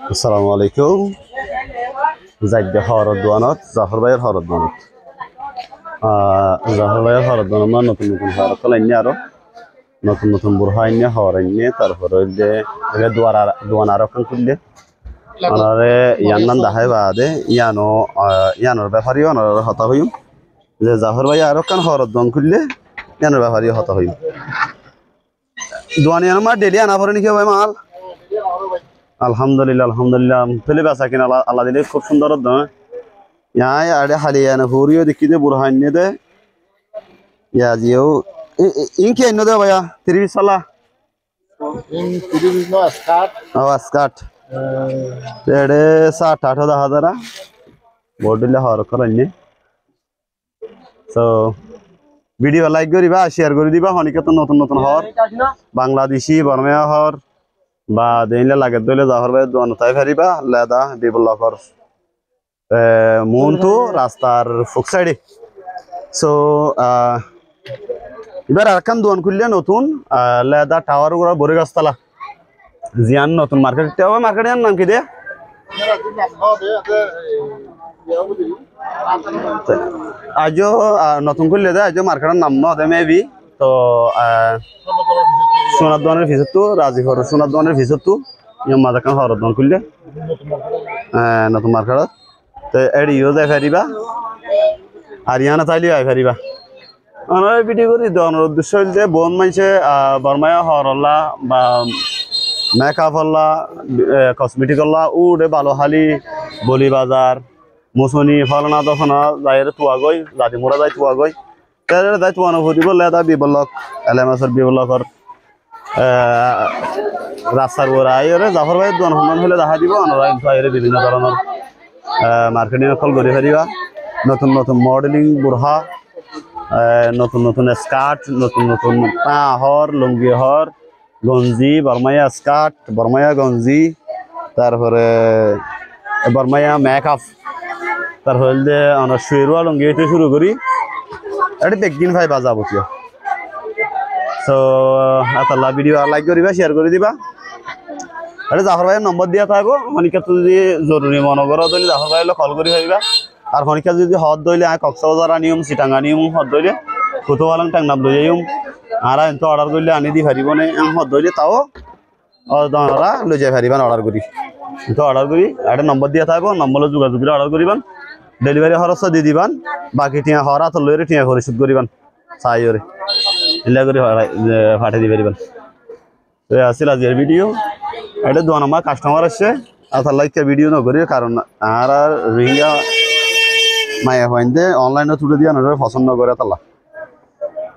আসসালামু আলাইকুম। জাইদ্দা হরদ দোয়ানত জাফর ভাইয়ের হরদ দোয়ানত জাফর ভাইয়ের হরদ দোয়ানত নতুন নতুন হরদ কলাইনি আরো নতুন নতুন বুরহাইনি হরাইনি তারপরে যে দোয়ান আরো কান খুললে ওনারে ইয়ান্নান দাহাই বাদে ইয়ানোর ব্যাপারীও ওনার হতা হইম যে জাফর ভাই আরো কান হরদ দোয়ান খুললে ইয়ানোর ব্যাপারীও হতা হইম দোয়ানি আনা ডেলি আনা পরে নাকি ভাই মাল আলহামদুলিল্লাহ আলহামদুলিল্লাহ ফেলে বেচা কিনা আল্লাহ দিলে খুব সুন্দর ইয়াই আরে হালিয়া না হুরিও দেখি দে বুরহান নে দে ইয়া জিও ইনকে এনে দে ভাইয়া 30 সালা ইন 30 নো স্কার্ট স্কার্ট এডে 60-80 বডিলে হর করনি সো ভিডিও লাইক করিবা শেয়ার করে দিবা হনিকে তো নতুন নতুন হর বাংলাদেশি বর্মা হর বা দেইলে লাগে দইলে জাফর ভাই দোয়ানতাই ফেরিবা লেদা বিবলকর মুনটু রাস্তার ফুক সাইডে সো এবার আরকান দোয়ান খুললে নতুন লেদা টাওয়ার গুলো বড় গাছতলা জিয়ান নতুন মার্কেট মার্কেটের নাম কি দে আজও নতুন খুললে দে আজও মার্কেটের নাম ন দে মেবি তো সোনার দোয়ানের ভিতর রাজিঘর সোনার দোয়ানের ভিতর মাদাকান হরদ দোয়ান খুললে নতুন মার্কেটত তো এডিও যাই ফেরিবা আর ইয়ানা চাইলেও আই ফেরিবা আমরা ভিডিও করি দেওয়ানোর উদ্দেশ্য হল যে বোন মাইছে বর্মায়া হরল্লা বা মেকআপ হল্লা কসমেটিক হল্লা উড়ে বালোহালি বলি বাজার মুসনি ফলনা দফনা যাই তুয়া গই জাতি মোরা যাই তুয়া গই তাদের যাই তুয়ানো ফুটিব লেদা বিবলক এলএমএসের বিবলকর রাস্তার ওরা আইরে জাফর ভাই দোয়ান সন্ধান হলে দেখা দিব আমরা বিভিন্ন ধরনের মার্কেটিং কল করে ফেরিবা নতুন নতুন মডেলিং বুরহা নতুন নতুন স্কার্ট নতুন নতুন পা হর লুঙ্গি হর গঞ্জি বর্মায়া স্কার্ট বর্মায়া গঞ্জি তারপরে বর্মায়া মেকআপ তারপরে যে আমরা শুয়েরুয়া লুঙ্গি হইতে শুরু করি এটা বেগদিন ভাই বাজাবতীয় সো আতাল্লাহ ভিডিও লাইক করিবা শেয়ার করে দিবা এটা জাফর ভাইয়ের নম্বর দিয়া থাকবো হনিকা যদি জরুরি মনে করো তাহলে জাফর ভাই কল করে ভাবিবা আর হনিকা যদি হদ দইলে কক্সবাজার আনিম চিটাঙ্গা নিয়ম হদ দইলে কোথাও আলাম টাংনাম লই যাইম আর এনতো অর্ডার করলে আনি দি পারিব না হদ দইলে তাও ওরা লই যাই পারিবান অর্ডার করি তো অর্ডার করি একটা নম্বর দিয়া থাকবো নম্বরে যোগাযোগ করে অর্ডার করিবান ডেলিভারি খরচ দিয়ে দিবান বাকি টিয়া হরা তো লইরে টিয়া পরিশোধ করিবান চাইরে এলা করে পাঠিয়ে দিবে পারিবান তো আসিল আজকের ভিডিও এটা দোয়ান আমার কাস্টমার আসছে আল্লাহ ভিডিও নকরি কারণ আর রিঙ্গা মায়া হইন্দে অনলাইনে তুলে দিয়ে পছন্দ করে তাল্লাহ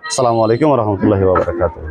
আসসালামু আলাইকুম রহমতুল্লাহি ওয়া বারাকাতুহু।